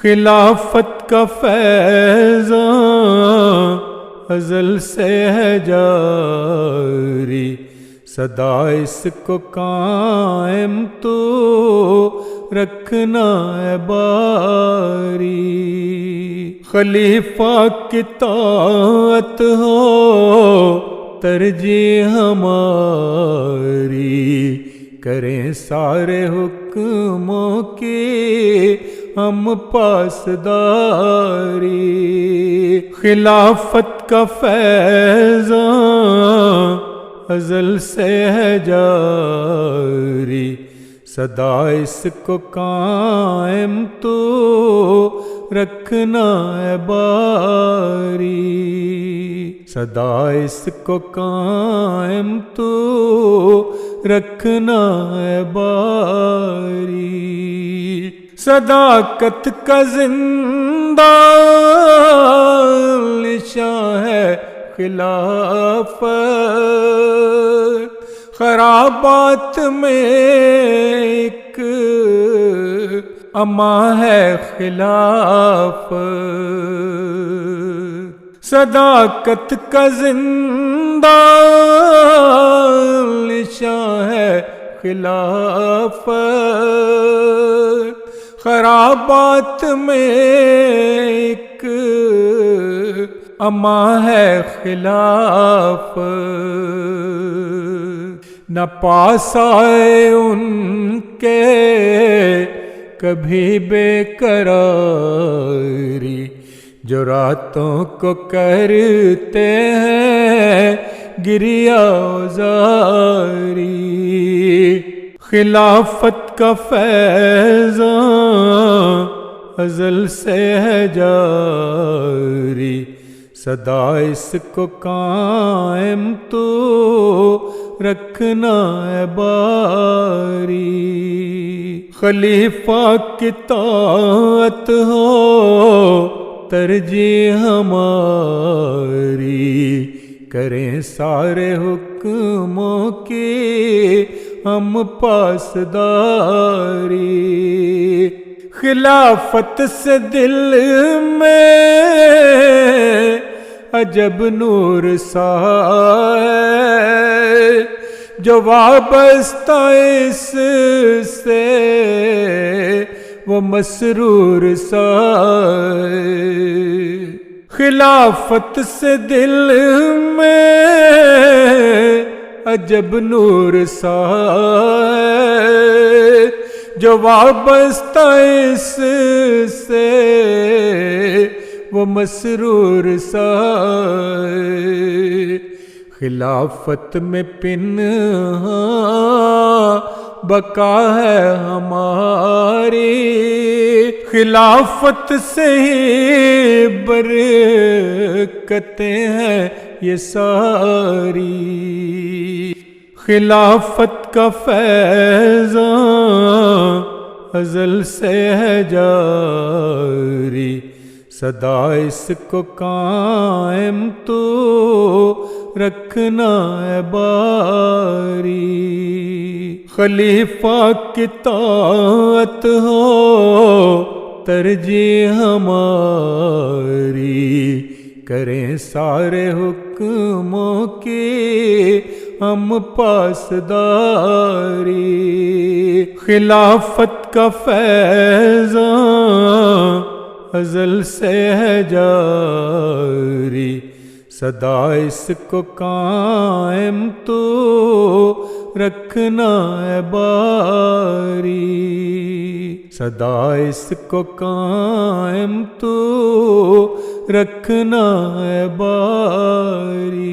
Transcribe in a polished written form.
خلافت کا فیضان ازل سے ہے جاری، سدا اس کو قائم تو رکھنا ہے باری۔ خلیفہ کی طاعت ہو ترجیح ہماری، کریں سارے حکموں کی ہم پاسداری۔ خلافت کا فیضان ازل سے ہے جاری، سدا اس کو قائم تو رکھنا ہے باری، سدا اس کو قائم تو رکھنا ہے باری۔ صداقت کا زندہ نشاں ہے خلافت، خرابات میں ایک اما ہے خلافت۔ صداقت کا زندہ نشاں ہے خلافت، خرابات میں ایک اما ہے خلافت۔ نہ پاس آئے ان کے کبھی بے قراری، جو راتوں کو کرتے ہیں گریہ زاری۔ خلافت کا فیضان ازل سے ہے جاری، سدا اس کو قائم تو رکھنا ہے باری۔ خلیفہ کی طاعت ہو ترجیح ہماری، کریں سارے حکموں کی ہم پاسداری۔ خلافت سے دل میں عجب نور سا ہے، جو وابستہ اس سے وہ مسرور سا ہے۔ خلافت سے دل میں عجب نور سا ہے، جو وابستہ اس سے وہ مسرور سا ہے۔ خلافت میں پنہاں بقا ہے ہماری، خلافت سے ہی برکتیں ہیں یہ ساری۔ خلافت کا فیضان ازل سے ہے جاری، سدا اس کو قائم تو رکھنا ہے باری۔ خلیفہ کی طاعت ہو ترجیح ہماری، کریں سارے حکموں کی ہم پاسداری۔ خلافت کا فیضان ازل سے ہے جاری، سدا اس کو قائم تو رکھنا ہے باری، سدا اس کو قائم تو رکھنا ہے باری۔